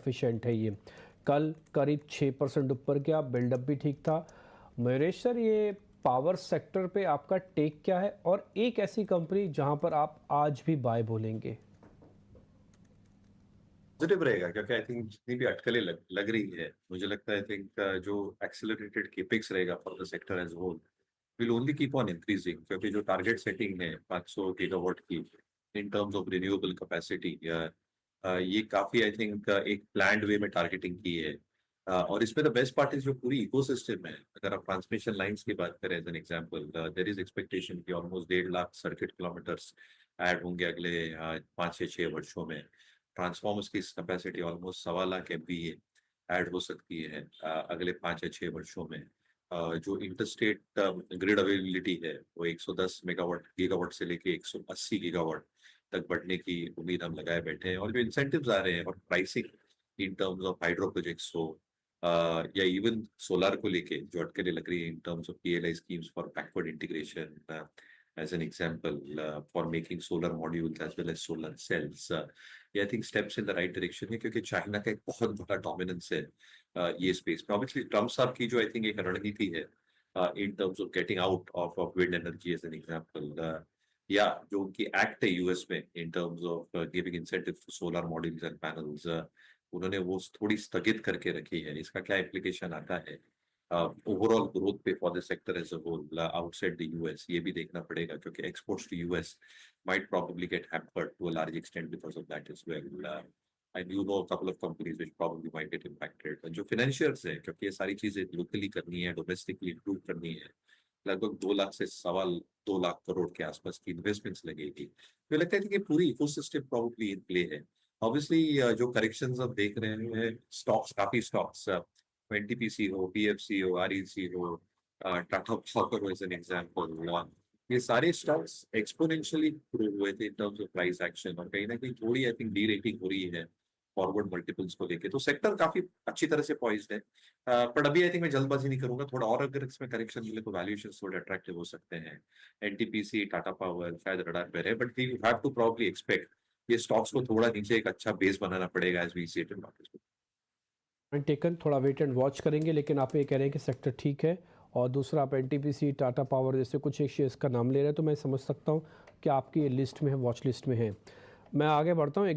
Efficient है ये। कल करीब 6% ऊपर गया, बिल्डअप भी ठीक था। मयूरेश सर, ये पावर सेक्टर पे आपका टेक क्या है, और एक ऐसी कंपनी जहां पर आप आज भी बाय बोलेंगे? पॉजिटिव रहेगा क्योंकि आई थिंक जितनी भी अटकलें लग रही है, मुझे लगता है आई थिंक जो एक्सेलरेटेड केपेक्स रहेगा for the sector as whole will only keep on increasing, क्योंकि जो टारगेट सेटिंग है 500 गीगावाट की in terms of renewable capacity, ये काफी आई थिंक एक प्लान्ड वे में टारगेटिंग की है। और इसमें द बेस्ट पार्ट इज जो पूरी इकोसिस्टम है। अगर आप ट्रांसमिशन लाइंस की बात करें as an example, there is expectation कि almost 1.5 lakh circuit kilometres add होंगे अगले 5 से 6 वर्षों में। ट्रांसफॉर्मर्स की capacity almost 1.25 lakh MVA add हो सकती है अगले 5 या 6 वर्षों में। जो इंटरस्टेट ग्रिड अवेलेबिलिटी है वो 110 मेगावाट गीगावाट से लेके 180 गीगावाट तक बढ़ने की उम्मीद हम लगाए बैठे हैं। और जो इंसेंटिव्स आ रहे हैं और pricing in terms of hydro projects हो या इवन सोलर को लेके जो अटकलें लग रही है in terms of PLI schemes for backward integration as an example for making solar modules as well as solar cells. ये I think steps in the right direction है, क्योंकि चाइना का एक बहुत बड़ा डोमिनेंस है ये स्पेस में। ऑब्वियसली ट्रम्प साहब की जो आई थिंक एक रणनीति है in terms of getting out of wind energy as an example, या जो उनकी एक्ट है यूएस में in terms of giving incentive for solar modules and panels, उन्होंने वो थोड़ी स्थगित करके रखी है। इसका क्या इम्प्लीकेशन आता है ओवरऑल ग्रोथ पे for the sector as a whole outside the US, ये भी देखना पड़ेगा, क्योंकि exports to US might probably get hampered to a large extent because of that as well. And you know a couple of companies which probably might get impacted. जो financiers हैं, क्योंकि ये सारी चीजें locally करनी है, domestically improve करनी है, लगभग 2 लाख से 2.25 लाख करोड़ के आसपास की इन्वेस्टमेंट्स लगेगी। मुझे लगता है कि पूरी इकोसिस्टम प्रॉब्ली इन प्ले है। ऑब्वियसली जो करेक्शंस अब देख रहे हैं, स्टॉक्स काफी स्टॉक्स एनटीपीसी हो, पीएफसी हो, आरईसी हो, टाटा पावर हो एज एन एग्जांपल, ये सारे स्टॉक्स एक्सपोनेंशियली ग्रो हुए थे इन टर्म्स ऑफ प्राइस एक्शन, और कहीं ना कहीं थोड़ी आई थिंक डी रेटिंग हो रही है फॉरवर्ड मल्टीपल्स को लेके। तो सेक्टर काफी अच्छी तरह से पॉइज्ड है। पर अभी आई थिंक मैं जल्दबाजी नहीं करूंगा, थोड़ा और अगर इसमें करेक्शन मिले तो वैल्यूएशन थोड़े अट्रैक्टिव हो सकते हैं। एनटीपीसी, टाटा पावर शायद रडार पे है, but we have to probably expect ये स्टॉक्स को थोड़ा नीचे एक अच्छा बेस बनाना पड़ेगा as we see it in market. Point taken, थोड़ा वेट एंड वॉच करेंगे, लेकिन आप ये कह रहे हैं कि सेक्टर ठीक है। और दूसरा, आप एनटीपीसी, टाटा पावर जैसे कुछ एक शेयर्स का नाम ले रहे हैं, तो मैं समझ सकता हूँ कि आपकी लिस्ट में है, वॉच लिस्ट में है। मैं आगे बढ़ता हूँ, एक दो